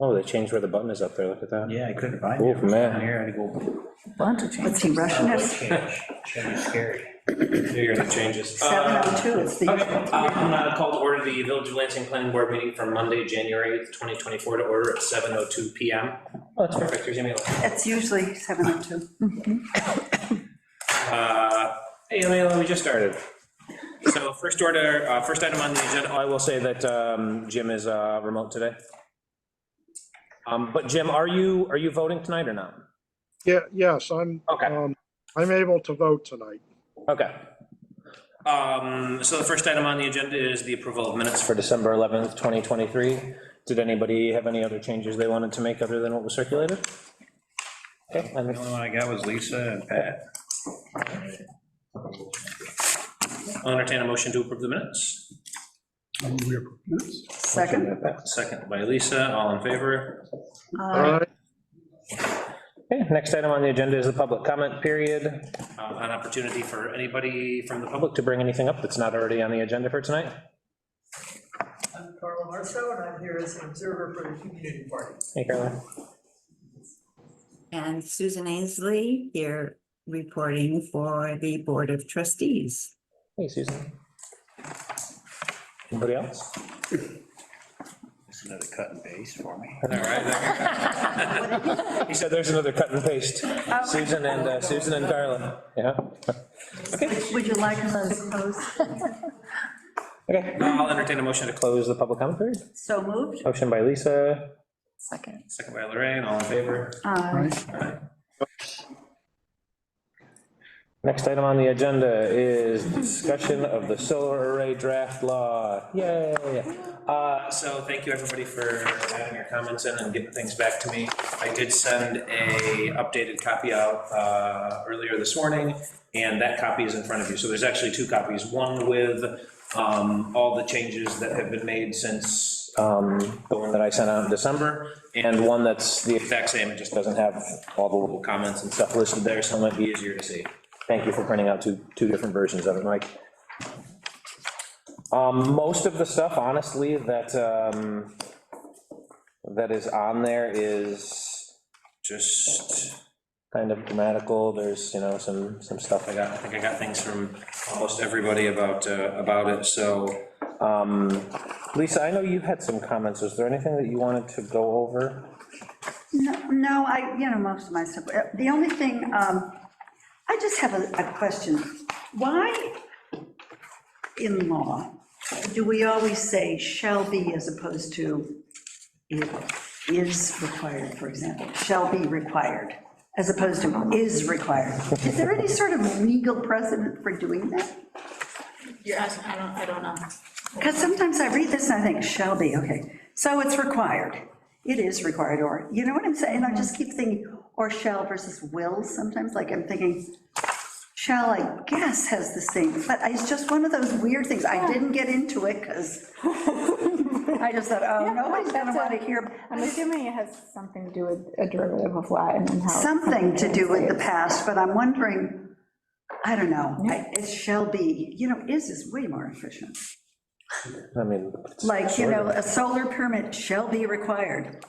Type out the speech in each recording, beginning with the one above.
Oh, they changed where the button is up there, look at that. Yeah, I couldn't find it. Oh, It was man. down here, I had to go. Bunch of changes. Let's see, Russian is Should be scary. You're gonna changes. 7:02, it's the. Okay, I'm gonna call to order the Village of Lansing Planning Board meeting for Monday, January 8th, 2024, to order at 7:02 PM. Oh, that's perfect, here's Emily. It's usually 7:02. Hey, Emily, we just started. So first item on the agenda, I will say that Jim is remote today. But Jim, are you voting tonight or not? Yeah, yes, I'm, Okay. I'm able to vote tonight. Okay. So the first item on the agenda is the approval of minutes for December 11th, 2023. Did anybody have any other changes they wanted to make other than what was circulated? Okay, The only one I got was Lisa and Pat. I'll entertain a motion to approve the minutes. Second. Second by Lisa, all in favor? All right, Okay, next item on the agenda is the public comment period. An opportunity for anybody from the public to bring anything up that's not already on the agenda for tonight. I'm Carla Marceau, and I'm here as an observer for the community party. Hey, Caroline. And Susan Ainsley here reporting for the Board of Trustees. Hey, Susan. Anybody else? It's another cut and paste for me. All right. He said there's another cut and paste. Susan and Carla, yeah. Would you like us to close? Okay, I'll entertain a motion to close the public comment period. So moved? Motion by Lisa, Second. second by Lorraine, all in favor? Next item on the agenda is discussion of the solar array draft law. Yay! So thank you, everybody, for adding your comments in and getting things back to me. I did send a updated copy out earlier this morning, and that copy is in front of you. So there's actually two copies, one with all the changes that have been made since the one that I sent out in December, and one that's the exact same, it just doesn't have all the little comments and stuff listed there, so it might be easier to see. Thank you for printing out two different versions of it, Mike. Most of the stuff, honestly, that is on there is just kind of grammatical. There's, some stuff I think I got things from almost everybody about it, so. Lisa, I know you had some comments. Was there anything that you wanted to go over? No, most of my stuff, the only thing, I just have a question. Why in law do we always say shall be as opposed to it is required, for example? Shall be required, as opposed to is required. Is there any sort of legal precedent for doing that? You're asking, I don't know. Because sometimes I read this and I think, shall be, okay, so it's required. It is required, or, you know what I'm saying? I just keep thinking, or shall versus will sometimes, like I'm thinking, shall, I guess, has the same, but it's just one of those weird things. I didn't get into it because I just thought, oh, nobody's gonna want to hear. I'm assuming it has something to do with a derivative of Latin and how. Something to do with the past, but I'm wondering, I don't know, it shall be, is way more efficient. I mean. Like, a solar permit shall be required,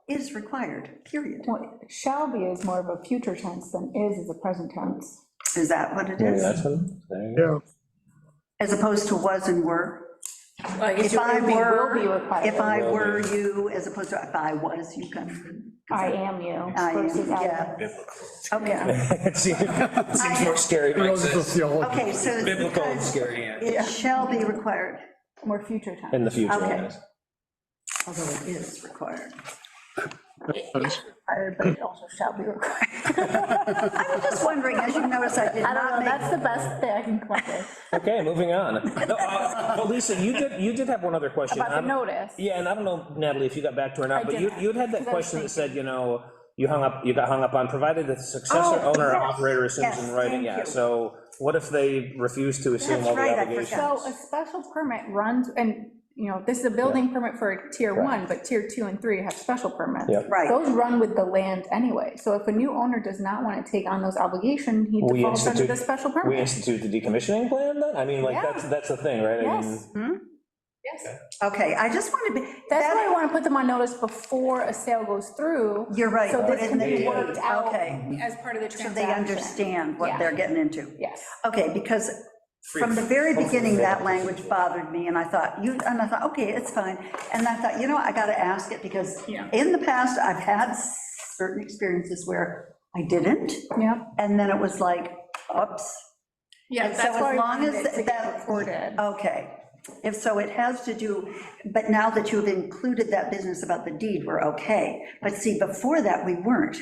is required, period. Well, shall be is more of a future tense than is a present tense. Is that what it Maybe is? that's one. There you go. yeah, As opposed to was and were? I guess If I it will be were, required. if I Will were you, as opposed to if I was you, kind of. I am you. I am, versus I yeah. am. Okay, It seems more scary, Mike says. okay, so Biblical and because scary, yeah. it shall be required, More future tense. In the future, Okay. yes. although it is required. Required, but it also shall be required. I was just wondering, as you notice, I did I don't not know, make. that's the best thing I can come up with. Okay, moving on. No, well, Lisa, you did have one other question. About the notice. Yeah, and I don't know, Natalie, if you got back to her or not, I but didn't, you'd had that because I was question that said, you got hung up on, provided the successor, Oh, owner, or yes, operator assumes yes, in writing, thank yeah, you. so what if they refuse to assume That's all the right, I obligations? forgot. So a special permit runs, and, this is a building permit for tier Right. 1, but tier 2 and 3 have special permits. Yep. Right. Those run with the land anyway, so if a new owner does not want to take on those obligations, he We defaults under the institute- special We permit. institute the decommissioning plan then? I mean, like, Yeah. that's the thing, right? I mean, Yes. Yes. Okay, I just want to be. That's why I want to put them on notice before a sale goes through. You're right. So this can and be they- worked out Okay, as part of the so transaction. they understand what Yeah. they're getting into. Yes. Okay, because from the very beginning, that language bothered me, and I thought, okay, it's fine. And I thought, I gotta ask it, because Yeah. in the past, I've had certain experiences where I didn't, Yeah. and then it was like, oops. Yeah, And so that's as why I long wanted as it to get that- recorded. Okay, if so, it has to do, but now that you've included that business about the deed, we're okay. But see, before that, we weren't.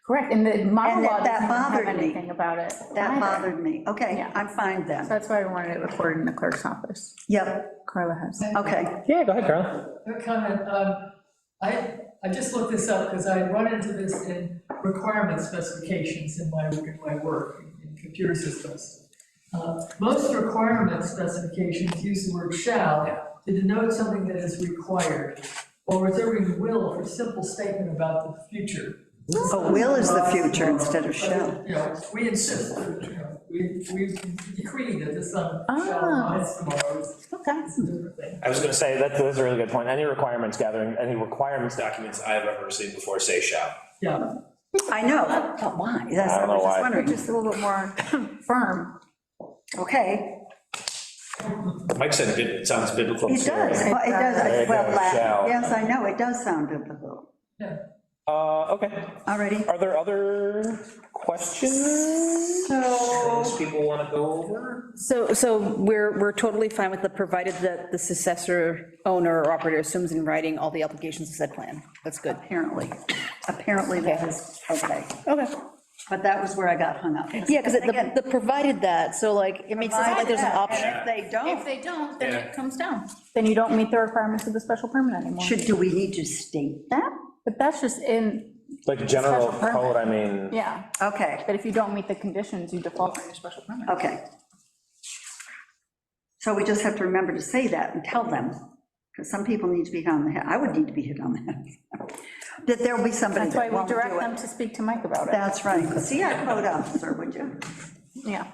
Correct, and the model And law that doesn't have bothered me. anything about it. That either. bothered me. Okay, Yeah. I'm fine So then. that's why I wanted it recorded in the clerk's office. Yep, Carla has. okay. Yeah, go ahead, Carl. A comment, I just looked this up because I run into this in requirement specifications in my work in computer systems. Most requirement specifications use the word shall to denote something that is required, while reserving will for simple statement about the future. But will is the future instead of shall. We insist, we decree that the sun shall Ah. rise tomorrow. Okay. It's a different thing. I was gonna say, that's a really good point. Any requirements documents I've ever seen before say shall. Yeah, I know, but why? That's, I don't know I was just why. wondering. Just a little bit more firm. Okay, Mike said it sounds biblical. it does, too. well, it There does, you well, go, Latin, shall. yes, I know, it does sound biblical. yeah. Okay. Alrighty, Are there other questions? Things people want to go over? So we're totally fine with the, provided that the successor owner or operator assumes in writing all the obligations of said plan. That's good. apparently that is, okay, Okay. but that was where I got hung up. Yeah, because Again, the provided that, so like, it makes it sound like there's an provided option. that, and if they If don't, they don't, then Yeah. it comes down. Then you don't meet the requirements of the special permit anymore. do we need to state that? But that's just in, Like general Special permit. code, I mean, yeah, Okay, but if you don't meet the conditions, you default on your special permit. okay. So we just have to remember to say that and tell them, because some people need to be hit on the head, I would need to be hit on the head. That there'll be somebody That's why that we won't do direct them it. to speak to Mike about it. That's right, see our code officer, would you? Yeah.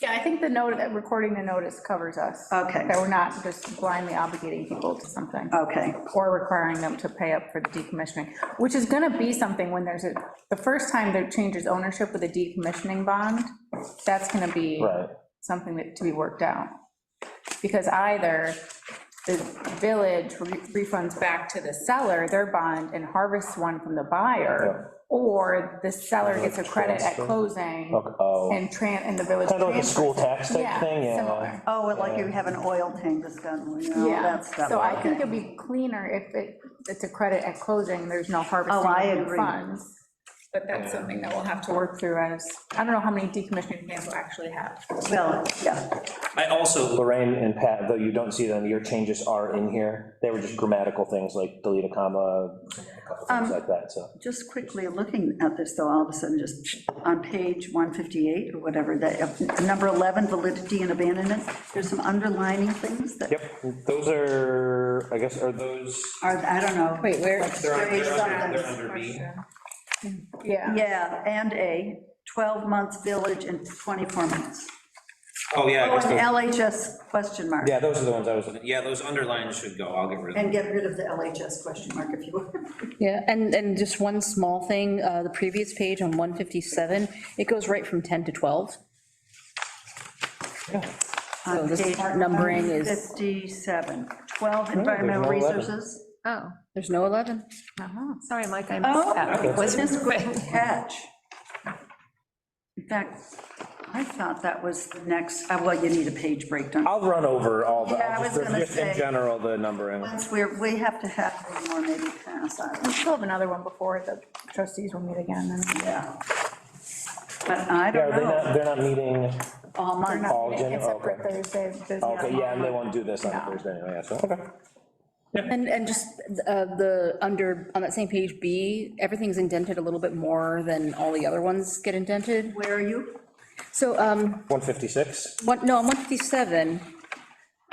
Yeah, I think the note, recording the notice covers us. Okay. That we're not just blindly obligating people to something. Okay, Or requiring them to pay up for the decommissioning, which is gonna be something when there's the first time there changes ownership with a decommissioning bond, that's gonna be right. something to be worked out. Because either the village refunds back to the seller their bond and harvests one from the buyer, or the seller gets a credit at closing Okay, oh. and the village. Kind of like a transfers school it. tax type thing, yeah. Similar. oh, like you have an oil tank that's done, Yeah, that stuff. so I think okay. it'd be cleaner if it's a credit at closing, there's no harvesting Oh, I of new agree. funds. But that's something that we'll have to work through as, I don't know how many decommissioning plans we'll actually have. Well, yeah, I also, Lorraine and Pat, though you don't see them, your changes are in here. They were just grammatical things like delete a comma, a couple things like that, so. just quickly looking at this, though, all of a sudden, just on page 158 or whatever, that, number 11, validity and abandonment, there's some underlining things that Yep, those are, I guess, are those, are, I don't know. Wait, where? they're under B. Yeah, Yeah, and a 12 months village and 24 months. Oh, yeah, I Oh, guess and those, LHS question mark. yeah, those are the ones I was looking, yeah, those underlines should go, I'll get rid of them. And get rid of the LHS question mark if you would. Yeah, and just one small thing, the previous page on 157, it goes right from 10 to 12. So the Page smart numbering is, 57, 12 environmental no 11. resources. Oh, there's no 11. sorry, Mike, I Oh, missed that. It was goodness, quick. good catch. In fact, I thought that was the next, well, you need a page breakdown. I'll run over all the, Yeah, I was gonna just in say- general, the numbering. Once we have to have one more maybe pass on, we still have another one before the trustees will meet again, and yeah. But I Yeah, don't know, they're not meeting, all they're month. not All meeting Jan- except for okay. Thursday. okay, yeah, and they won't do this on No. Thursday anyway, yeah, so, okay. And just on that same page B, everything's indented a little bit more than all the other ones get indented. Where are you? So, 156? no, on 157,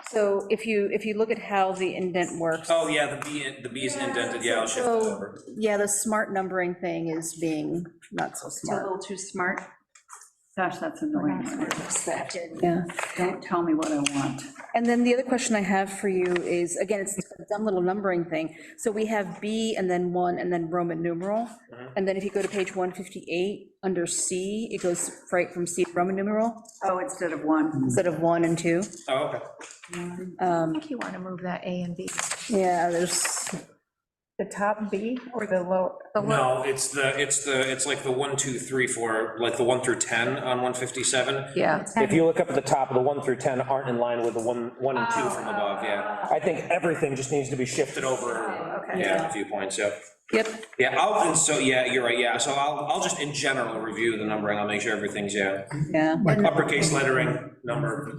so if you look at how the indent works. Oh, yeah, the B is indented, yeah, I'll shift it So, over. yeah, the smart numbering thing is being not so It's a smart. little too smart. Gosh, that's annoying. Yeah. Don't tell me what I want. And then the other question I have for you is, again, it's a dumb little numbering thing. So we have B and then 1 and then Roman numeral. And then if you go to page 158, under C, it goes right from C to Roman numeral Oh, instead of one. instead of 1 and 2. Oh, okay. I think you want to move that A and B. Yeah, there's, The top B or the low? No, it's like the 1, 2, 3, 4, like the 1 through 10 on 157. Yeah. If you look up at the top, the 1 through 10 aren't in line with the 1 and 2 from above, yeah. I think everything just needs to be shifted over, yeah, a few points, yeah. yep, Yeah, yeah, you're right, yeah, so I'll just in general review the numbering, I'll make sure everything's, yeah. yeah. Uppercase lettering, number.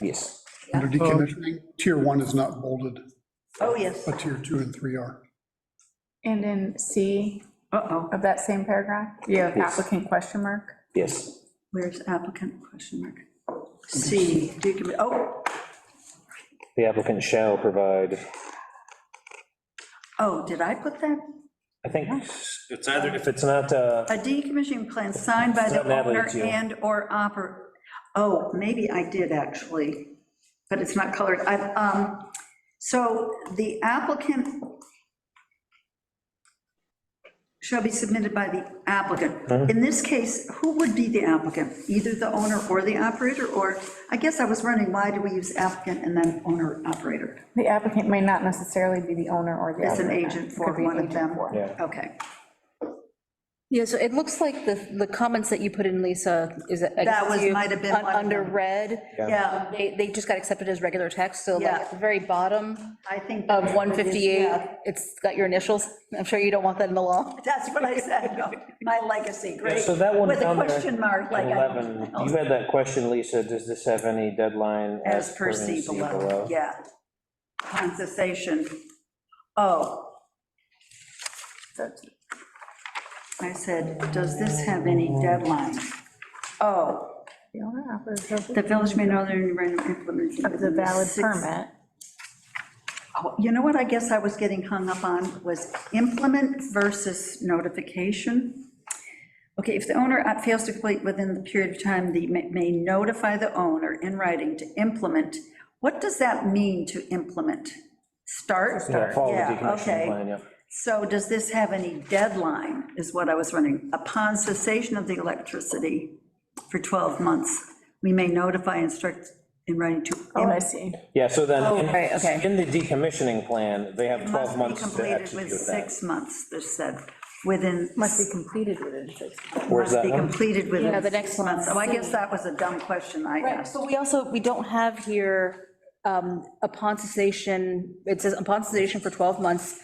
Yes. Under decommissioning, tier 1 is not bolded, Oh, yes. but tier 2 and 3 are. And in C Uh-oh, of that same paragraph, you have Yes. applicant question mark? Yes. where's applicant, question mark? C, oh, The applicant shall provide. oh, did I put that? I think it's either, if it's not, A decommissioning plan signed by the It's not Natalie, owner it's you. and/or oh, maybe I did actually, but it's not colored. So the applicant shall be submitted by the applicant. In this case, who would be the applicant? Either the owner or the operator, or, I guess I was wondering, why do we use applicant and then owner operator? The applicant may not necessarily be the owner or the. As an applicant. agent It for could be one of agent them? for. Yeah. Okay, Yeah, so it looks like the comments that you put in, Lisa, is it? That was- might have been one of Under them. red, yeah, they just got accepted as regular text, so like Yeah. at the very bottom I think. of that's what it is, 158, yeah. it's got your initials. I'm sure you don't want that in the law. That's what I said, no, my legacy, great. so that one With a down there, question mark, like. I don't 11, know. you had that question, Lisa, does this have any deadline? As per C below, yeah. Upon cessation. Oh. I said, does this have any deadline? Oh, The owner operator the village may know they're implementing. of the valid permit. Oh, you know what I guess I was getting hung up on was implement versus notification. Okay, if the owner fails to complete within the period of time, they may notify the owner in writing to implement. What does that mean, to implement? Start? Yeah, follow the Yeah, decommissioning okay. plan, yeah. So does this have any deadline, is what I was wondering. Upon cessation of the electricity for 12 months, we may notify and instruct in writing to. Oh, I see. Yeah, so then, Oh, right, okay. in the decommissioning plan, they have It 12 must be months to completed execute with that. 6 months, they said, within. Must be completed within 6 months. Where's Must that be one? completed within Yeah, the 6 next one. months. Oh, I guess that was a dumb question I Right, asked. but we don't have here, upon cessation, it says upon cessation for 12 months,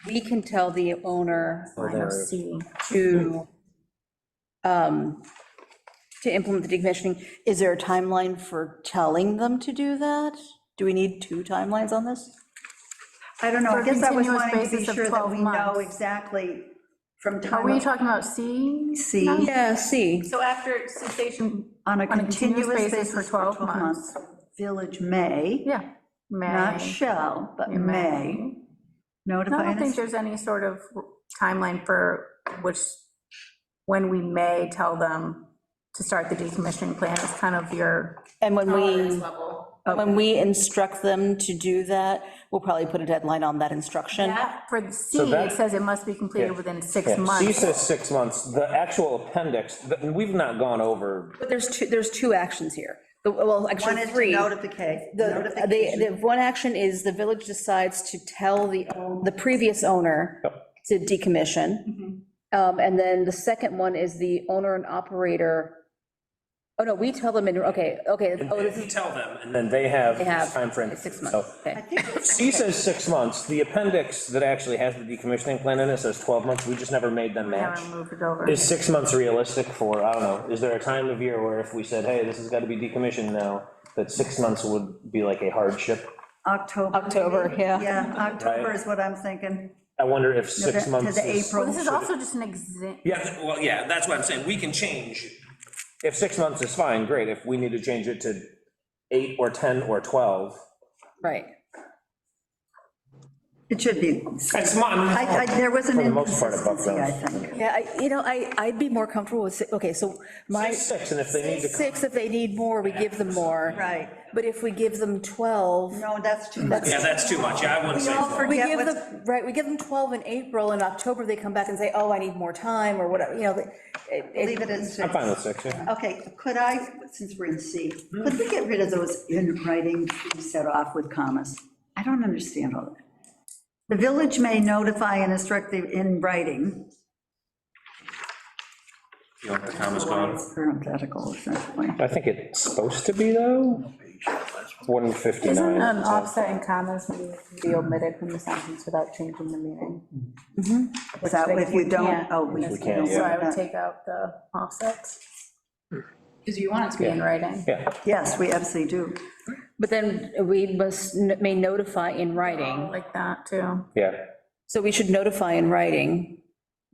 we can tell the owner Line of C. to, to implement the decommissioning. Is there a timeline for telling them to do that? Do we need 2 timelines on this? I don't know, For I a guess I was continuous wanting to be basis of sure that 12 we know months. exactly from Are time we of, talking about C? C, now? Yeah, see, So after cessation, on a on a continuous continuous basis for 12 months. Village may, Yeah, may. not shall, but May. may, No, I notify. don't think us. there's any sort of timeline for which, when we may tell them to start the decommissioning plan. It's kind of your and tolerance level. when we instruct them to do that, we'll probably put a deadline on that instruction. That, for the C, So that- it says it must be completed Yeah. within 6 Yeah, C months. says 6 months, the actual appendix, we've not gone over, But there's two actions here. Well, One actually, is to 3. notification. The one action is the village decides to tell the previous owner to decommission. And then the second one is the owner and operator, oh, no, we tell them, okay, oh, this we is, tell them, and then they have they have this timeframe. it's 6 So, months, okay. C says 6 months, the appendix that actually has the decommissioning plan in it says 12 months, we just never made them match. Never moved it over. Is 6 months realistic for, I don't know, is there a time of year where if we said, hey, this has got to be decommissioned now, that 6 months would be like a hardship? October. yeah. Yeah, October Right. is what I'm thinking. I wonder if 6 To months the is. April. Well, this is also just an example. Yeah, well, yeah, that's what I'm saying, we can change. If 6 months is fine, great, if we need to change it to 8 or 10 or 12, Right. It should be. It's my, There was an For the most part, above inconsistency, I those. think. Yeah, I'd be more comfortable with, okay, so my. Six, and if they need to. Six, if they need more, we give them more. Right. But if we give them 12. No, that's too much. Yeah, that's too much, I wouldn't say. We all four. We forget give what's- them, right, we give them 12 in April, in October, they come back and say, oh, I need more time, or whatever, Leave it at I'm 6. fine with 6, yeah. Okay, could I, since we're in C, could we get rid of those in writing set off with commas? I don't understand all that. The village may notify and instruct the in writing. You want the commas gone? It's parenthetical, essentially. I think it's supposed to be, though. 159. Isn't so- offset and commas be omitted from the sentence without changing the meaning? Without, if you don't, can't oh, in we this can't, case, So yeah. I would take out the offsets. Because you want it to be in writing. Yeah, Yes, we absolutely do. But then we may notify in writing, Like that, too. yeah. so we should notify in writing,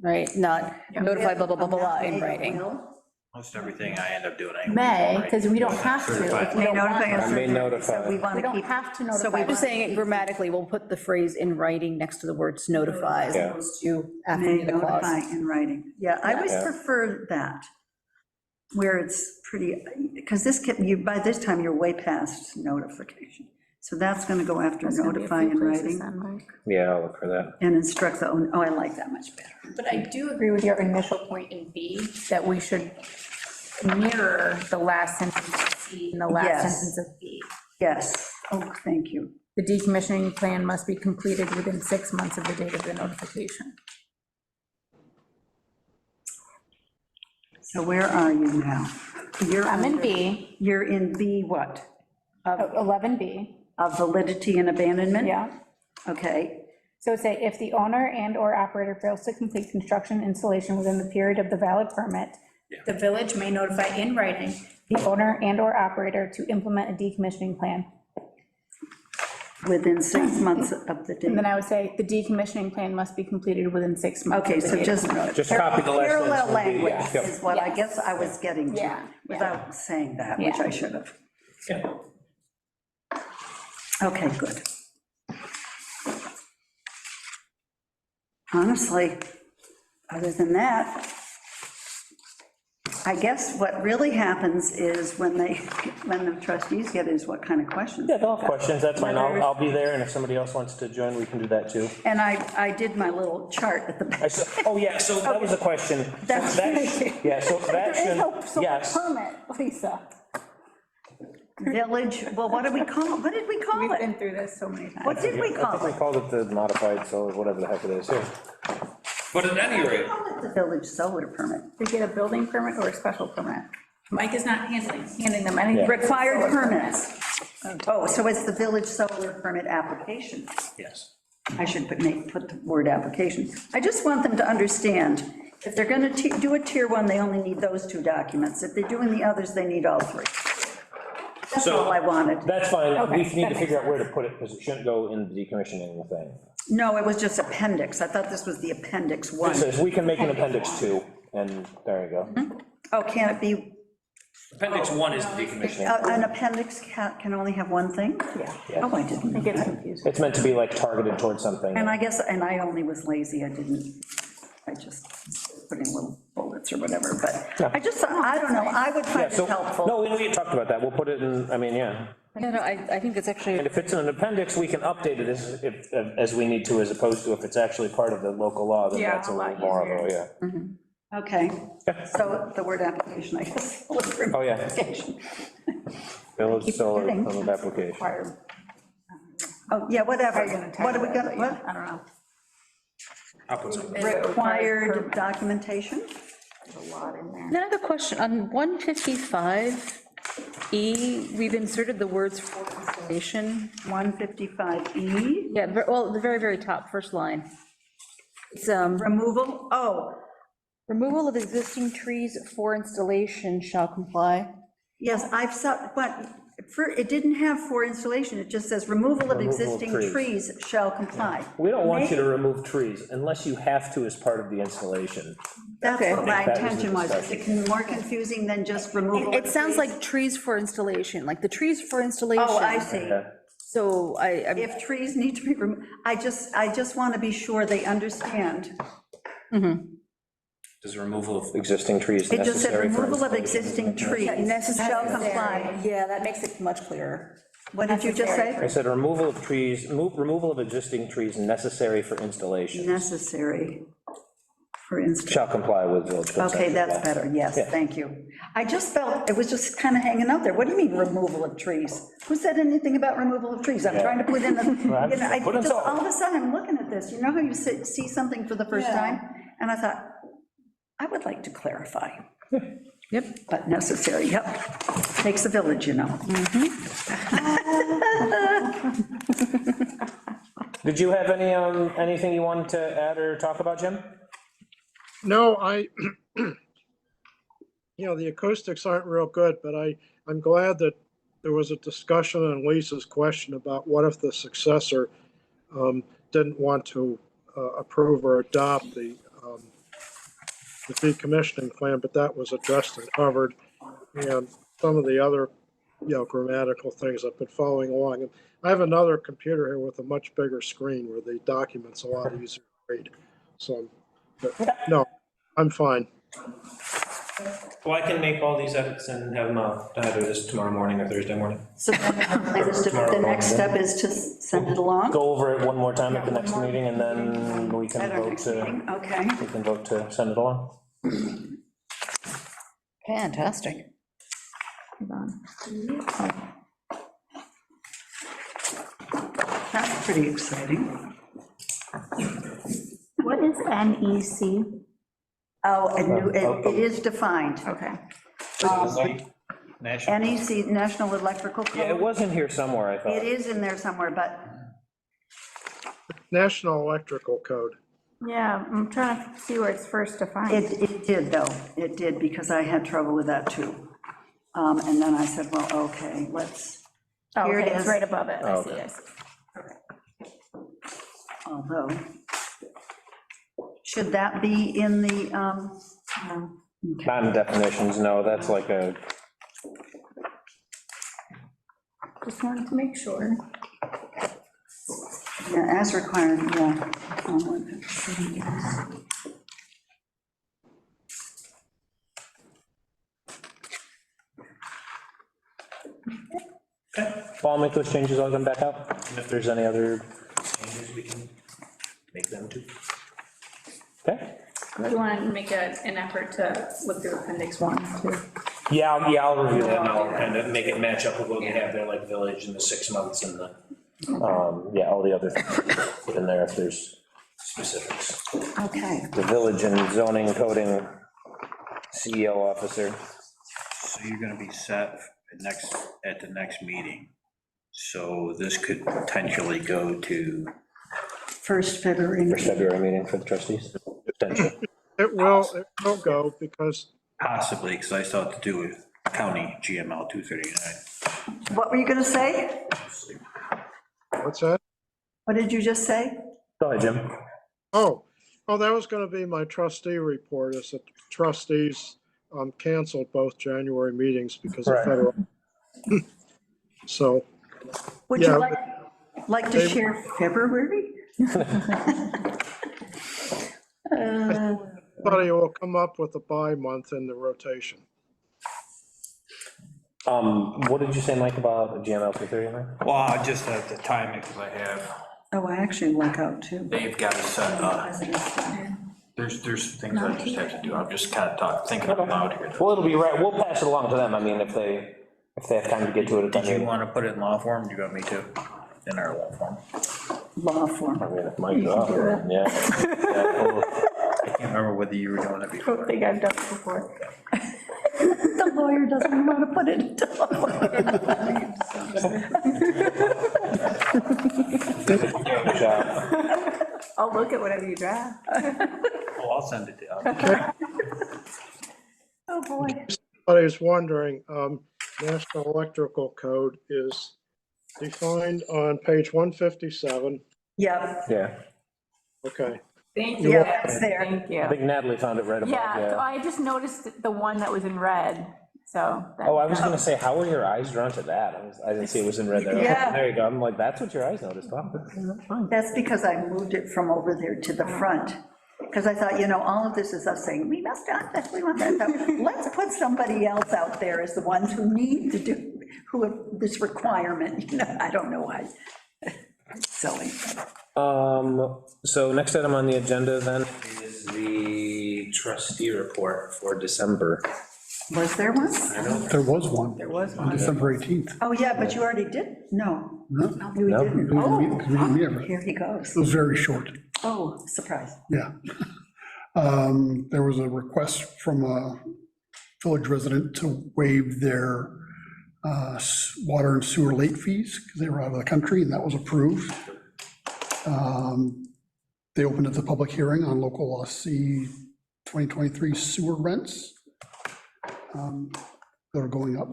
right, not notify blah, blah, blah, blah, in writing. Most everything I end up doing. I May, because we don't have to. if we May don't want notify to. us. I may notify. So we want We to don't keep, have to we notify. I'm just saying it grammatically, we'll put the phrase in writing next to the words notify, as Yeah. opposed to after may the notify clause. in writing. Yeah, I always Yeah. prefer that, where it's pretty, because by this time, you're way past notification. So that's going to go after There's gonna be a notify few in places writing then, Mike. Yeah, I'll look for that. and instruct the, I like that much better. But I do agree with your initial point in B, that we should mirror the last sentence of C and the last Yes. sentence of B. Yes, oh, thank you. The decommissioning plan must be completed within 6 months of the date of the notification. So where are you now? I'm in B, You're in B what? 11B, Of validity and abandonment? yeah. Okay, So say, if the owner and/or operator fails to complete construction installation within the period of the valid permit, the village may notify in writing the owner and/or operator to implement a decommissioning plan. within 6 months of the And date. then I would say, the decommissioning plan must be completed within 6 months. Okay, of the so date of just. the notice. Just copy the last sentence Parallel from B, language yeah. Yep. is what I Yes. guess I was getting to, Yeah, yeah. without saying that, which Yeah. I should have. Yeah. Okay, good. Honestly, other than that, I guess what really happens is when the trustees get is what kind of questions. Yeah, they'll have questions, that's fine, I'll be there, and if somebody else wants to join, we can do that too. And I did my little chart at the back. Oh, yeah, so that was a question. So That's that- right. Yeah, so that should, yes, Permit, Lisa. Village, well, what did we call We've been it? through this so many times. What did we I call think we it? called it the modified solar, whatever the heck it is, yeah. But at any rate. Call it the village solar permit. To get a building permit or a special permit. Mike is not handing them anything. Required permits. Oh, so it's the village solar permit application. Yes. I should put the word application. I just want them to understand, if they're going to do a tier one, they only need those 2 documents. If they're doing the others, they need all 3. That's So- all I wanted. That's fine, we Okay, need that to makes figure out where to put it, because it shouldn't go in the decommissioning thing. No, it was just appendix. I thought this was the appendix It 1. says, we can make an appendix 2, and there you go. Oh, can it be, Appendix 1 is the decommissioning. an appendix can only have one thing? Yeah, Oh, I didn't. it gets confusing. It's meant to be like targeted towards something. And I guess, and I only was lazy, I just put in little bullets or whatever, but I don't know, I would Yeah, find so, it helpful. no, we talked about that, we'll put it in, I mean, yeah. Yeah, no, I think that's actually, And if it's an appendix, we can update it as we need to, as opposed to if it's actually part of the local law, then Yeah, that's a a lot little more of easier. a, yeah. Okay, so the word application, I guess. Oh, yeah. Application. Village solar kidding. permit application. Required. Oh, yeah, whatever. Are you gonna What are we tackle gonna, that? what? I don't know. I'll put something. Required documentation? There's a lot in there. now I have a question, on 155E, we've inserted the words for installation. 155E, Yeah, well, the very, very top, first line. It's removal, oh, removal of existing trees for installation shall comply. yes, I've saw, but it didn't have for installation, it just says removal of Removal of existing trees. trees shall comply. We don't want you to remove trees unless you have to as part of the installation. That's Okay. what my I think that was the intention was, is discussion. it more confusing than just removal of It sounds trees? like trees for installation, like the trees for installation. Oh, I see. Yeah. So If trees need to be removed, I just want to be sure they understand. Does removal of existing trees It just said necessary for removal of installation? existing trees shall comply. Yeah, that makes it much clearer. What did you just I say? said removal of trees, removal of existing trees necessary for installation Necessary, for instance. shall comply with village code. Okay, section that's five. better, yes, Yeah. thank you. I just felt it was just kind of hanging out there. What do you mean removal of trees? Who said anything about removal of trees? I'm trying to put in a, you know, I Put in just, salt. all of a sudden, I'm looking at this, you know how you see something for the first time? And I thought, I would like to clarify. Yep. But necessary, yep. Takes a village, you know. Did you have anything you wanted to add or talk about, Jim? No, the acoustics aren't real good, but I'm glad that there was a discussion on Lisa's question about what if the successor didn't want to approve or adopt the decommissioning plan, but that was addressed and covered. And some of the other, grammatical things I've been following along. And I have another computer here with a much bigger screen where the document's a lot easier to read. So, but no, I'm fine. Well, I can make all these edits and have them either this tomorrow morning or Thursday morning. So then the next step is to send it along? Go over it one more time at the next meeting, and then we can At our vote next to, meeting, okay. we can vote to send it along. Fantastic. That's pretty exciting. What is NEC? Oh, it is defined. Okay. National, NEC, National Electrical Yeah, it Code. was in here somewhere, I It thought. is in there somewhere, but National Electrical Code. Yeah, I'm trying to see where it's first defined. it did, though. It did, because I had trouble with that, too. And then I said, well, okay, let's, Oh, here it okay, it's is. right above it. I see, Okay. I see. although, should that be in the, Non-definitions, no, that's like a, Just wanted to make sure. yeah, as required, yeah. I'll make those changes, I'll come back out. And if there's any other changes, we can make them too. Okay? We want to make an effort to look through appendix 1, too. Yeah, I'll review that and I'll kind of make it match up with what we have there, like village and the 6 months and the, all the other things put in there if there's specifics. Okay. The village and zoning coding CEO officer. so you're gonna be set at the next meeting. So this could potentially go to, First February. First February meeting for the trustees, potentially. It will go because possibly, because I still have to do with county GML 239. What were you gonna say? what's that? What did you just say? Go ahead, Jim. Oh, that was going to be my trustee report, is that trustees canceled both January meetings because of Right. federal. So, Would Yeah, you like to share February? somebody will come up with a bye month in the rotation. What did you say, Mike, about GML 239? Well, I just have to time it, because I have, Oh, I actually luck out, too. they've got to set, there's things I just have to do. I'm just kind of thinking out loud here. Well, it'll be right, we'll pass it along to them, I mean, if they have time to get to it at that Did you meeting. want to put it in law form? Do you want me to? In our law form? Law form. I mean, if Mike's off, yeah. I can't remember whether you were doing it I before. don't think I've done it before. The lawyer doesn't want to put it into law. Good job. I'll look at whatever you draft. Oh, I'll send it to you. Oh, boy. I was wondering, National Electrical Code is defined on page 157. Yep, Yeah, Okay, Thank yeah, that's there. Thank you. I think Natalie found it right above, Yeah, so yeah. I just noticed the one that was in red, So. Oh, I was gonna say, how were your eyes drawn to that? I didn't see it was in red there. Yeah. There you go, I'm like, that's what your eyes noticed, oh, that's fine. That's because I moved it from over there to the front. Because I thought, all of this is us saying, we must want this, we want that. So let's put somebody else out there as the ones who need to do, who have this requirement, I don't know why. Silly. So next item on the agenda then is the trustee report for December. Was there one? There was one. There was On one. December 18th. Oh, yeah, but you already did? No. No, You No. didn't. we didn't meet ever. Here he goes. It was very short, Oh, surprise. yeah. There was a request from a village resident to waive their water and sewer late fees, because they were out of the country, and that was approved. They opened up the public hearing on local law C 2023 sewer rents. They're going up.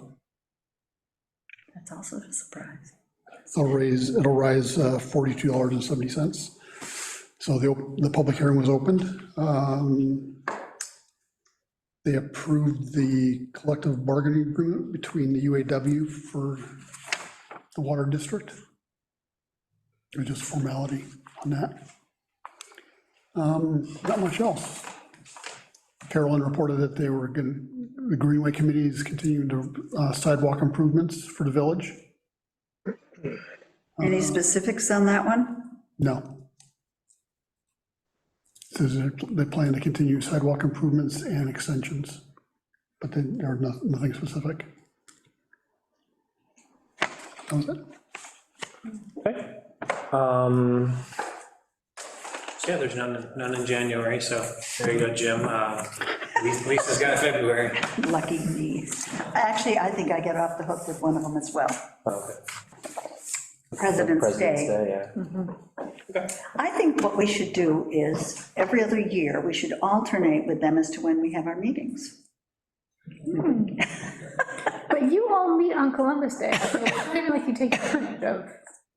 That's also a surprise. It'll rise $42.70. So the public hearing was opened. They approved the collective bargaining agreement between the UAW for the water district. It was just formality on that. Not much else. Carolyn reported that they were going, the Greenway Committee is continuing to sidewalk improvements for the village. Any specifics on that one? No. Says they plan to continue sidewalk improvements and extensions, but there are nothing specific. That was it. Okay. So yeah, there's none in January, so there you go, Jim. Lisa's got February. Lucky me. Actually, I think I get off the hook with one of them as well. Okay. President's Day. Yeah. I think what we should do is, every other year, we should alternate with them as to when we have our meetings. But you all meet on Columbus Day, so it's not even like you take advantage of.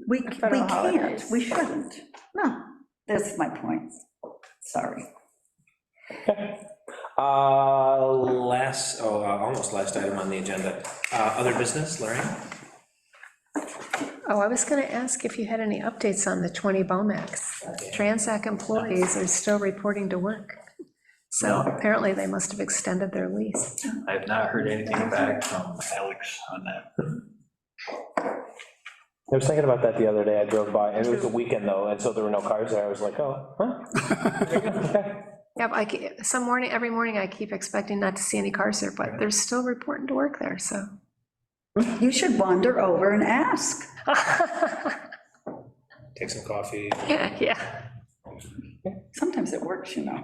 We Federal can't, holidays. we shouldn't. No. That's my point. Sorry. Almost last item on the agenda. Other business, Lorraine? Oh, I was going to ask if you had any updates on the 20 BOMAX. Transac employees are still reporting to work. So apparently they must have extended their lease. I have not heard anything back from Alex on that. I was thinking about that the other day, I drove by, and it was the weekend though, and so there were no cars there, I was like, oh, huh? Okay. Yep, every morning I keep expecting not to see any cars there, but they're still reporting to work there, so. You should wander over and ask. Take some coffee. Yeah. Sometimes it works, Jim, I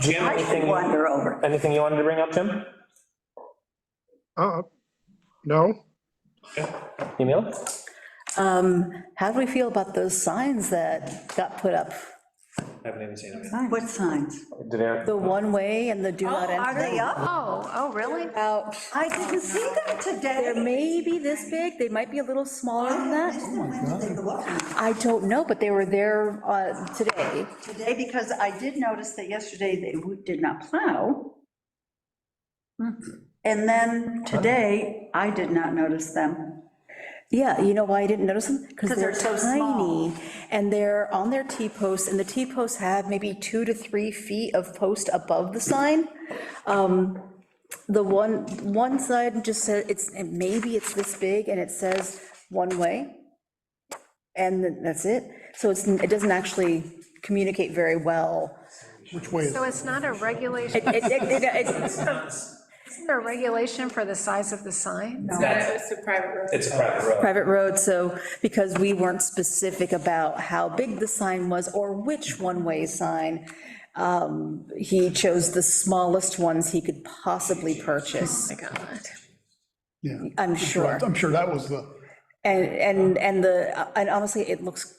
should anything wander over. you wanted to bring up, Jim? No, Emil? How do we feel about those signs that got put up? Haven't even seen them. What signs? Did Aaron? The one-way and the do not Are enter? they up? Oh, really? Out, I didn't see them they're today. maybe this big, they might be a little smaller than that. When did they go up? I don't know, but they were there today. Today, because I did notice that yesterday they did not plow. And then today, I did not notice them. Yeah, you know why I didn't notice them? Because 'Cause they're they're so small. tiny, and they're on their T-posts, and the T-posts have maybe 2 to 3 feet of post above the sign. The one side just said, maybe it's this big, and it says one way, and that's it. So it doesn't actually communicate very well. Which way is So it? it's not a regulation, isn't there a regulation for the size of the sign? It's a private road. It's a private road. Private road, so because we weren't specific about how big the sign was or which one-way sign, he chose the smallest ones he could possibly purchase, Oh my God. Yeah. I'm sure. I'm sure that was the, And honestly, it looks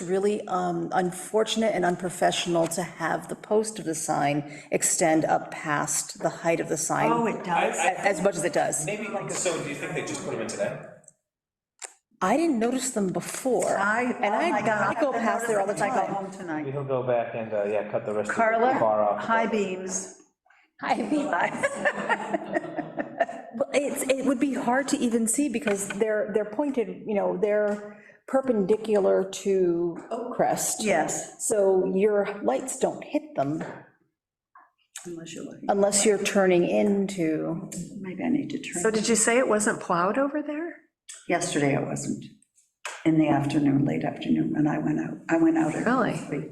really unfortunate and unprofessional to have the post of the sign extend up past the height of the sign. Oh, it does? As much as it does. Maybe, so do you think they just put them in today? I didn't notice them before. And oh my God, I go past there all the I go time. home tonight. He'll go back and, cut the rest of the Carla, bar off. high beams. I mean, it would be hard to even see because they're pointed, they're perpendicular to Oak Crest. Yes, So your lights don't hit them unless you're looking, unless you're turning into, maybe I need to turn. So did you say it wasn't plowed over there? Yesterday it wasn't, in the afternoon, late afternoon, when I went out. at Really? 3,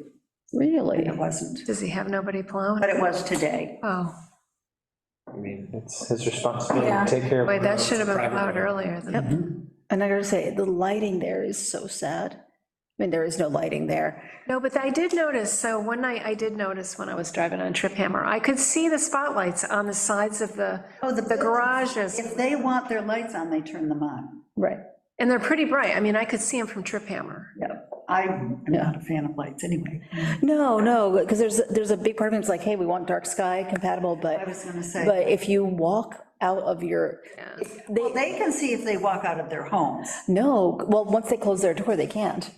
really? and it wasn't, Does he have nobody plowing? but it was today. Oh, I mean, it's his responsibility Yeah. to take care of. boy, that should have been private plowed road. earlier than. And I gotta say, the lighting there is so sad. I mean, there is no lighting there. No, but I did notice, so one night I did notice when I was driving on Trip Hammer, I could see the spotlights on the sides of the garages, If they want their lights on, they turn them on. Right. and they're pretty bright. I mean, I could see them from Trip Hammer. Yeah, I am not a fan of lights anyway. No, because there's a big part of me that's like, hey, we want dark sky compatible, I but, was gonna say, but if you walk out of your, well, they can see if they walk out of their homes. no, well, once they close their door, they can't.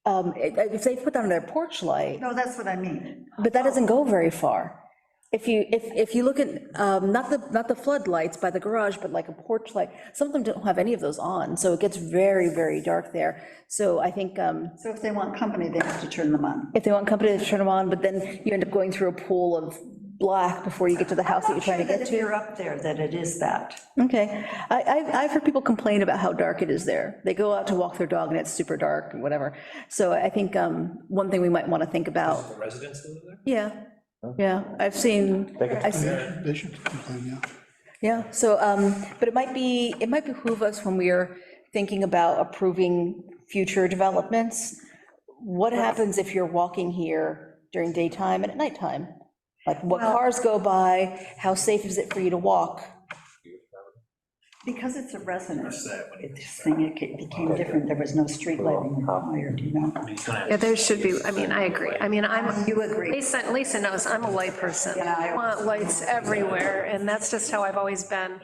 If they put that on their porch light, No, that's what I mean. but that doesn't go very far. If you look at, not the floodlights by the garage, but like a porch light, some of them don't have any of those on, so it gets very, very dark there. So I think So if they want company, they have to turn them on. if they want company to turn them on, but then you end up going through a pool of black before you get to the house that you're trying to get If to. you're up there, that it is that. Okay, I've heard people complain about how dark it is there. They go out to walk their dog and it's super dark and whatever. So I think one thing we might want to think about, The residents that live there? yeah, I've seen, They should complain, yeah. yeah, so, but it might behoove us when we are thinking about approving future developments. What happens if you're walking here during daytime and at nighttime? Like, what cars go by, how safe is it for you to walk? Because it's a residence, this thing, it became different. There was no street lighting required, you know? Yeah, there should be, I mean, I agree. I mean, You agree? Lisa knows I'm a light person. Yeah, I- I want lights everywhere, and that's just how I've always been.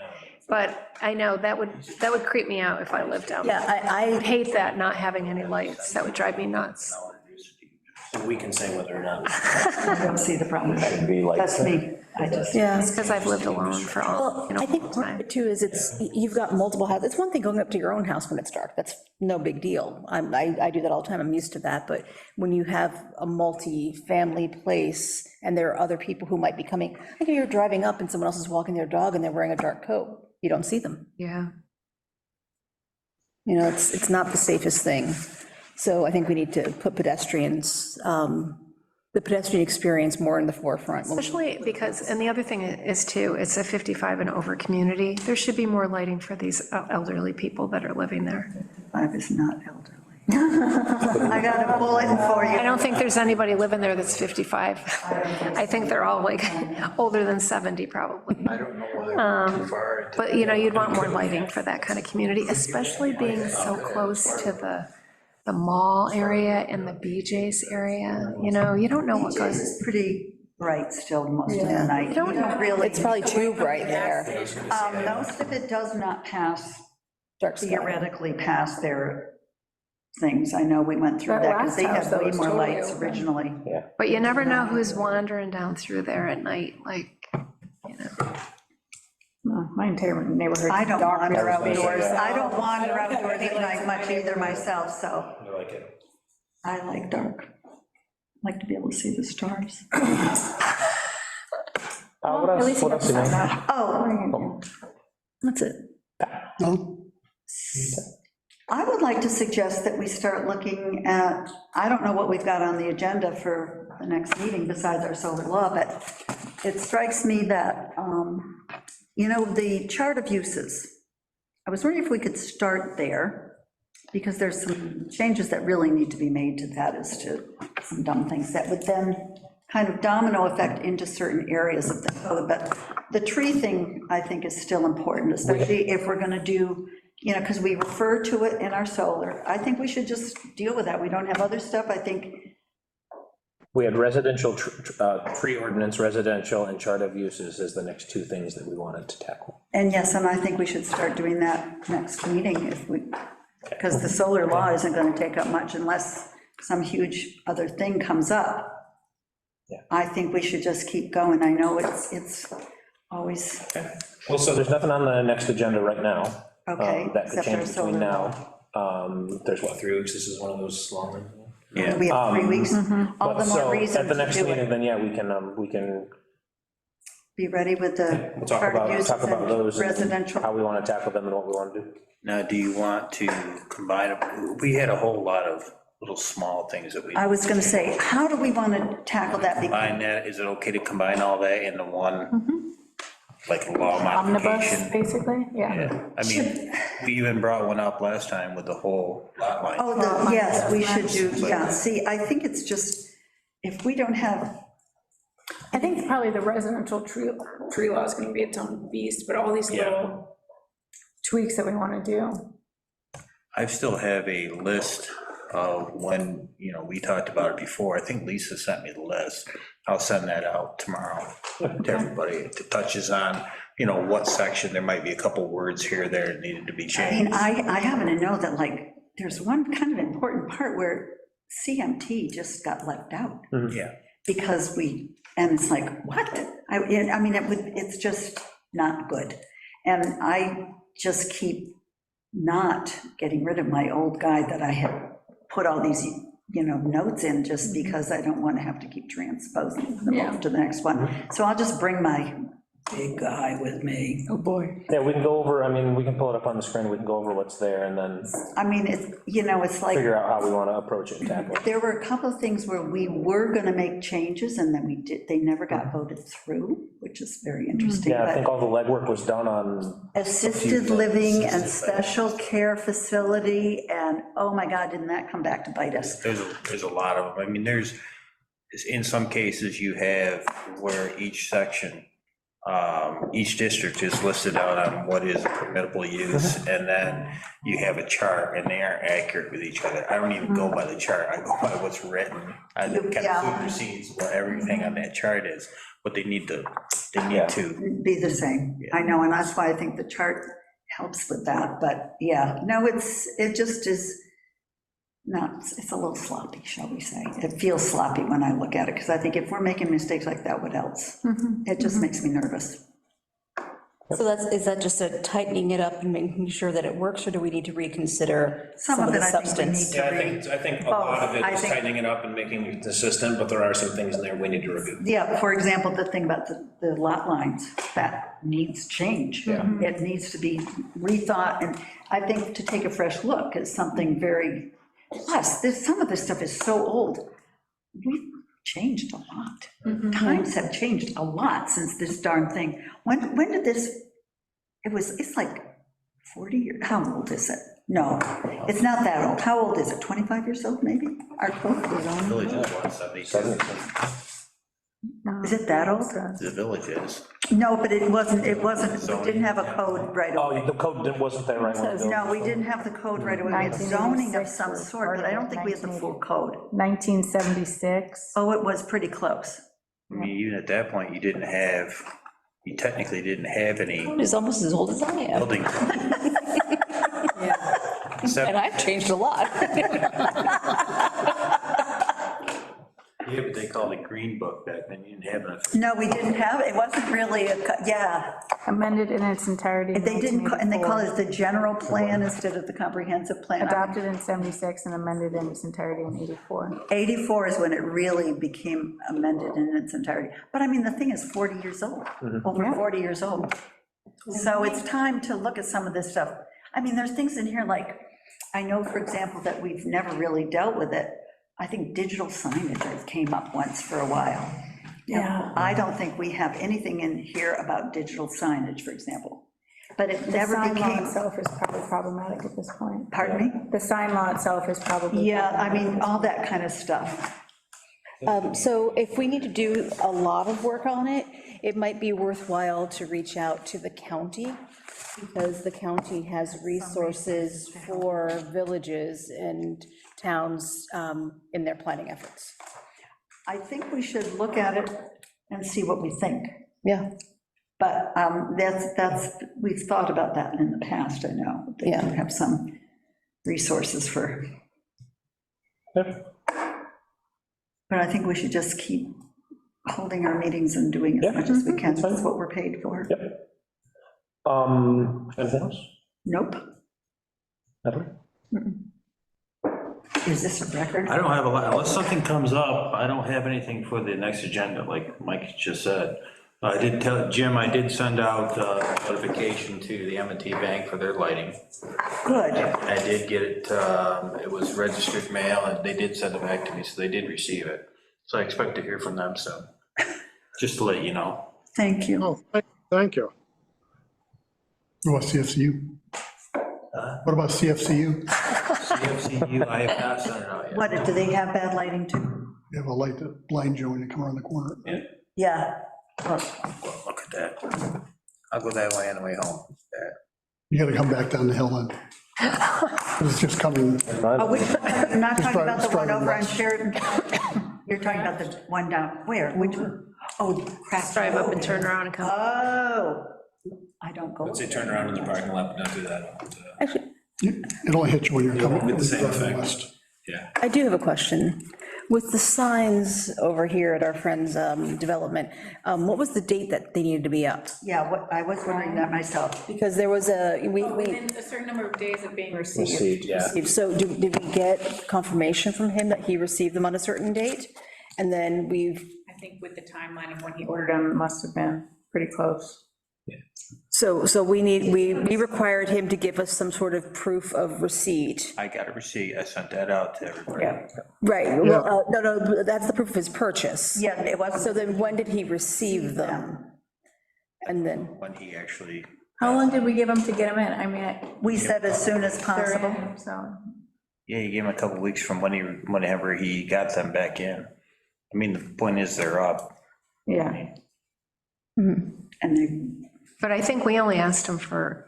But I know that would creep me out if I lived down there. Yeah, I'd hate that, not having any lights. That would drive me nuts. So we can say whether or not. I don't see the problem. Be like That's me. I just, yeah. It's because I've lived alone for all, Well, you know, I think part of it too is you've got multiple houses. It's one thing going up to your own house when it's dark, that's no big deal. I do that all the time, I'm used to that, but when you have a multi-family place and there are other people who might be coming, like if you're driving up and someone else is walking their dog and they're wearing a dark coat, you don't see them. yeah. You know, it's not the safest thing. So I think we need to put pedestrians, the pedestrian experience more in the forefront. Especially because, and the other thing is too, it's a 55 and over community. There should be more lighting for these elderly people that are living there. I was not elderly. I got a bulletin for I you. don't think there's anybody living there that's 55. I think they're all like older than 70 probably. I don't know whether too far into. But, you know, you'd want more lighting for that kind of community, especially being so close to the mall area and the BJ's area. You know, you don't know what goes. It's pretty bright still most of the night. You don't really. It's probably too bright there. Most of it does not pass, Dark sky. theoretically pass their things. I know we went through That that, because they last house, had that way was more totally lights open. originally. But you never know who's wandering down through there at night, like, you know. My entire neighborhood. I don't dark wander outdoors. outdoors. I don't wander outdoors at night much either myself, so I like it. I like dark. I like to be able to see the stars. What At else, least you what have else to you find know? out. Oh, That's it. No? I would like to suggest that we start looking at, I don't know what we've got on the agenda for the next meeting besides our solar law, but it strikes me that, you know, the chart of uses, I was wondering if we could start there, because there's some changes that really need to be made to that as to some dumb things that would then kind of domino effect into certain areas of the code. But the tree thing, I think, is still important, especially if we're going to do, you know, because we refer to it in our solar. I think we should just deal with that. We don't have other stuff, I think. We had residential, tree ordinance, residential, and chart of uses as the next two things that we wanted to tackle. And yes, and I think we should start doing that next meeting if we, because the solar law isn't going to take up much unless some huge other thing comes up. Yeah. I think we should just keep going. I know it's always, Well, so there's nothing on the next agenda right now. okay. That could except for change between solar. now. There's what, 3 weeks? This is one of those long ones. Yeah. We have 3 weeks, all But the more so, reason at the to next do meeting, it. then, yeah, we can Be ready with the we'll talk charter about uses and those, and residential. how we want to tackle them and what we want to do. Now, do you want to combine them? We had a whole lot of little small things that we. I was gonna say, how do we want to tackle that? Combine that, is it okay to combine all that into one, like a law Omnibus, modification? basically, yeah. Yeah, I mean, we even brought one up last time with the whole lot line. Oh, yes, we should do, yeah, see, I think it's just, if we don't have, I think probably the residential tree law is gonna be its own beast, but all these little tweaks that we wanna do. I still have a list of when, we talked about it before. I think Lisa sent me the list. I'll send that out tomorrow to everybody. It touches on, what section, there might be a couple words here or there that needed to be I mean, changed. I happen to know that, like, there's one kind of important part where CMT just got left out. Yeah, Because and it's like, what? I mean, it's just not good. And I just keep not getting rid of my old guide that I had put all these, notes in, just because I don't want to have to keep transposing them over to the next one. So I'll just bring my big guy with me. Oh, boy. Yeah, we can go over, we can pull it up on the screen, we can go over what's there, and then I mean, it's like, figure out how we want to approach it and tackle it. there were a couple of things where we were gonna make changes, and then they never got voted through, which is very interesting. Yeah, I But think all the legwork was done on, assisted living and special care facility, and, oh my God, didn't that come back to bite us? there's a lot of them. I mean, in some cases, you have where each section, each district is listed out on what is permissible use, and then you have a chart, and they aren't accurate with each other. I don't even go by the chart, I go by what's written. I kind Yeah. of supersedes what everything on that chart is, but they need to Be the same, I know, and that's why I think the chart helps with that, but yeah, no, it just is not, it's a little sloppy, shall we say. It feels sloppy when I look at it, because I think if we're making mistakes like that, what else? It just makes me nervous. So is that just a tightening it up and making sure that it works, or do we need to reconsider some of the I think we substance? need yeah, to I think a lot of it I is think- tightening it up and making it consistent, but there are some things in there we need to review. Yeah, for example, the thing about the lot lines, that needs change. It needs to be rethought, and I think to take a fresh look is something very, plus, some of this stuff is so old. We've changed a lot. Times have changed a lot since this darn thing. When did this, it's like 40 years, how old is it? No, it's not that old. How old is it? 25 years old, maybe? Our code was on. Village is 172. Is it that old? The village is. No, but it wasn't, we didn't have a code right away. Oh, the code wasn't there right when it built. No, we didn't have the code right away. We had zoning of some sort, but I don't think we had the full code. 1976. Oh, it was pretty close. I mean, even at that point, you technically didn't have any It's almost as old as I am, building. and I've changed a lot. Yeah, but they called it Green Book back then, you didn't have enough. No, we didn't have, it wasn't really, yeah. Amended in its entirety. in They didn't, and they call 1984. it the general plan instead of the comprehensive plan. Adopted in 76 and amended in its entirety in 84. 84 is when it really became amended in its entirety. But I mean, the thing is 40 years old, over 40 years old. So it's time to look at some of this stuff. I mean, there's things in here like, I know, for example, that we've never really dealt with it. I think digital signage came up once for a while. Yeah. I don't think we have anything in here about digital signage, for example. But it The never sign law became, itself is probably problematic at this point. pardon me? The sign law itself is probably. Yeah, I mean, all that kind of stuff. So if we need to do a lot of work on it, it might be worthwhile to reach out to the county, because the county has resources for villages and towns in their planning efforts. I think we should look at it and see what we think. Yeah. But we've thought about that in the past, I know. They Yeah. do have some resources for, Yep. but I think we should just keep holding our meetings and doing as Yeah, much as we can. that's fine. That's what we're paid for. Yep. Anything else? Nope. Natalie? Is this a record? I don't have a lot, unless something comes up, I don't have anything for the next agenda, like Mike just said. I did tell Jim, I did send out notification to the M&T Bank for their lighting. Good. I did get it, it was registered mail, and they did send it back to me, so they did receive it. So I expect to hear from them soon, just to let you know. Thank you. Oh, thank you. What about CFCU? What about CFCU? CFCU, I have not sent it out yet. What, do they have bad lighting too? They have a light that blind Joe when you come around the corner. Yeah. Look at that. I'll go that way on the way home. You gotta come back down the hill then. It's just coming, Oh, you're not Just talking about the one driving over on west. Sheridan? You're talking about the one down, where, which one? Oh, crap. Drive up and turn around and come. Oh, I don't go. Let's say turn around in the parking lot, but don't do that. Actually, it only hits you when you're coming. With the same driving effect. west. Yeah. I do have a question. With the signs over here at our friend's development, what was the date that they needed to be up? Yeah, what, I was wondering that myself. Because there was we, Within a certain number of days of being received. Received, yeah. so did we get confirmation from him that he received them on a certain date? And then I think with the timeline of when he ordered them, it must have been pretty close. so we required him to give us some sort of proof of receipt. I got a receipt, I sent that out to everybody. Yeah. Right, well, no, that's the proof of his purchase. Yeah, it was. So then when did he receive them? And then, When he actually, How long did we give him to get them in? I mean, We said as soon as possible. so. yeah, he gave him a couple weeks from whenever he got them back in. I mean, the point is they're up. Yeah. And they, But I think we only asked him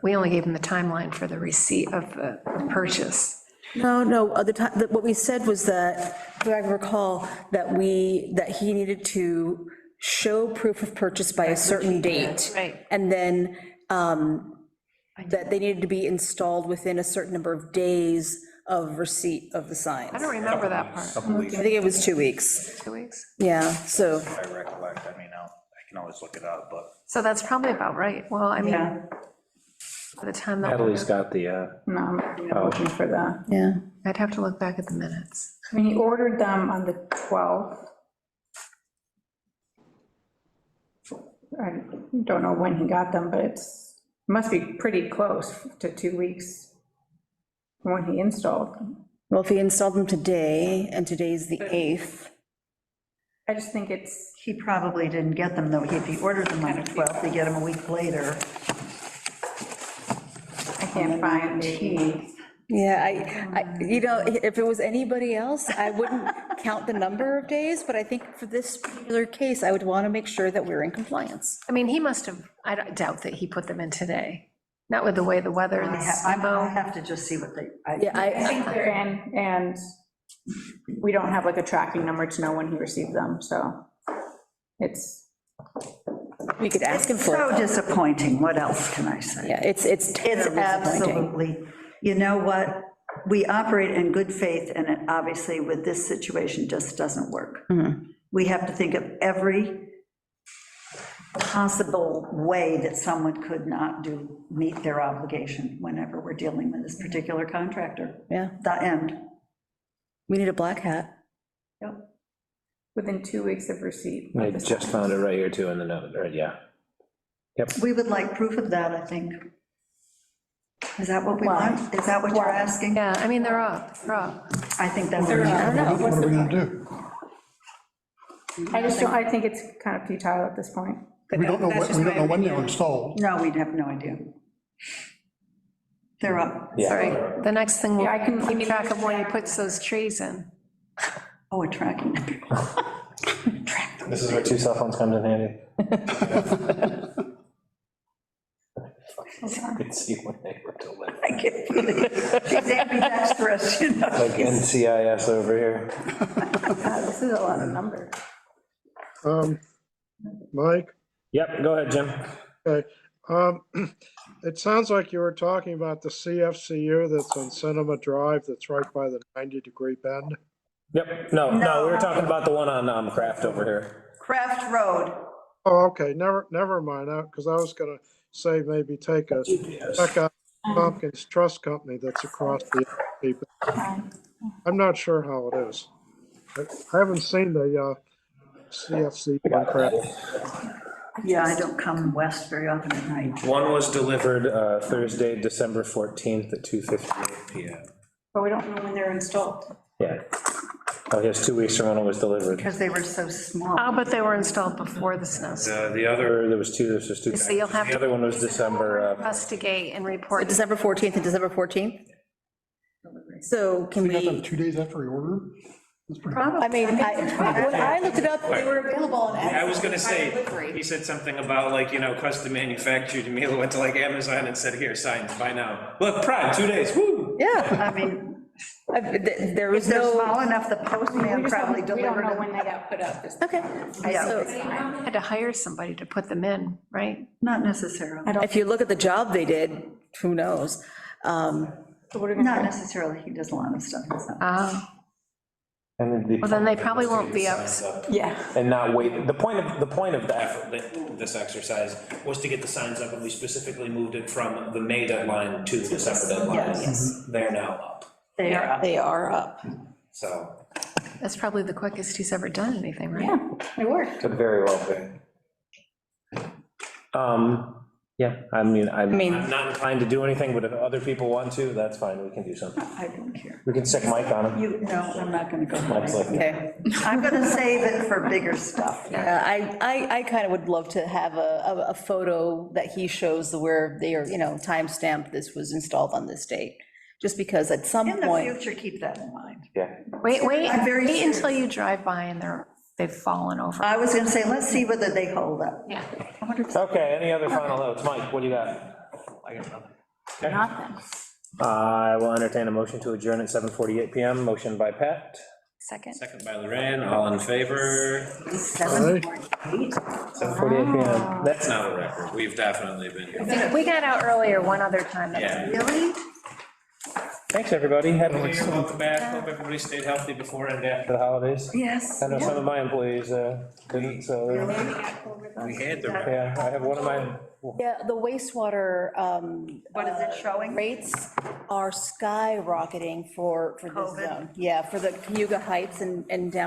we only gave him the timeline for the receipt of the purchase. no, at the time, what we said was that, if I recall, that he needed to show proof of purchase by a certain date. Right. And then that they needed to be installed within a certain number of days of receipt of the signs. I don't remember that part. Couple weeks, I think it was 2 weeks, 2 weeks? yeah, so, if I recollect, I mean, I can always look it up, but. So that's probably about right. Well, I mean, yeah, by the time that, Natalie's got the, No, I'm looking for that. yeah. I'd have to look back at the minutes. I mean, he ordered them on the 12th. I don't know when he got them, but it must be pretty close to 2 weeks from when he installed them. Well, if he installed them today, and today's the 8th, I just think it's, he probably didn't get them, though. If he ordered them on the 12th, they get them a week later. I can't find the, yeah, if it was anybody else, I wouldn't count the number of days, but I think for this particular case, I would want to make sure that we're in compliance. I mean, he must have, I doubt that he put them in today, not with the way the weather and the I snow. have to just see what they. Yeah, I think they're in, and we don't have like a tracking number to know when he received them, so it's, we could ask him It's for so it. disappointing. What else can I say? Yeah, it's It's terribly disappointing. absolutely, you know what? We operate in good faith, and it obviously with this situation just doesn't work. We have to think of every possible way that someone could not meet their obligation whenever we're dealing with this particular contractor. Yeah, The end. we need a black hat. Yep. within 2 weeks of receipt. I just found it right here too in the note, right, yeah. We would like proof of that, I think. Is that what we Well, want? Is that what you're asking? Yeah, I mean, they're up, they're up. I think that's. I don't know. What are we gonna do? I just don't, I think it's kind of futile at this point. We don't know, we don't know when they were installed. No, we'd have no idea. They're up. Yeah. Sorry, the next thing, we'll Yeah, I can- keep track of when he puts those trees in. Oh, a tracking. This is where 2 cell phones comes in handy. Could see when they were delivered. I get she's ambidextrous, you know. Like NCIS over here. God, this is a lot of numbers. Mike? Yep, go ahead, Jim. Okay, it sounds like you were talking about the CFCU that's on Cinema Drive, that's right by the 90-degree bend. Yep, no, we were talking about the one on Craft over here. Craft Road. Oh, okay, never mind, because I was gonna say maybe check out Tompkins Trust Company that's across the, I'm not sure how it is. I haven't seen the CFC one crap. Yeah, I don't come west very often at night. One was delivered Thursday, December 14th at 2:58 PM. But we don't know when they're installed. Yeah. Oh, yes, 2 weeks from when it was delivered. Because they were so small. Oh, but they were installed before the snow. The other, there was two, there's just two. So you'll have The to other one was December. investigate and report. December 14th and December 14th? So can We got them we, 2 days after we order? That's pretty good. I mean, when I looked it up, they were available on Amazon. I was gonna say, Delivery. he said something about like, custom manufactured, Jamila went to like Amazon and said, here, sign, buy now. Look, Prime, 2 days, woo! Yeah, I mean, there was they're no, small enough, the postman probably We don't delivered know when them. they got put up. okay. Yeah. So Had to hire somebody to put them in, right? Not necessarily, if you look at the job they did, who knows? not necessarily, he does a lot of stuff himself. Well, then they probably won't be up. Yeah. And not wait, the point of the effort, this exercise, was to get the signs up, and we specifically moved it from the May deadline to the December deadline. Yes. They're now up, They are up. They are up. so. That's probably the quickest he's ever done anything, right? Yeah, it worked. Could very well be. Yeah, I mean, I'm not inclined to do anything, but if other people want to, that's fine, we can do something. I don't care. We can stick Mike on him. No, I'm not gonna go. Mike's like, Okay. I'm gonna save it for bigger stuff. I kind of would love to have a photo that he shows where they are, time stamped, this was installed on this date. Just because at some In the point, future, keep that in mind. yeah. Wait I'm very until serious. you drive by and they've fallen over. I was gonna say, let's see whether they hold up. Yeah. I wonder if- Okay, any other final notes? Mike, what do you got? Nothing. I will entertain a motion to adjourn at 7:48 PM. Motion by Pat, Second. second by Lorraine, all in favor? 7:48. 7:48 PM. That's not a record, we've definitely been here. We got out earlier one other time. Yeah. Really? Thanks, everybody. Happy New Year, welcome back. Hope everybody stayed healthy before and after the holidays. Yes. I know some of my employees didn't, so, We had the, yeah, I have one of my, yeah, the wastewater What is it showing? rates are skyrocketing for this COVID. zone. Yeah, for the Cayuga Heights and down.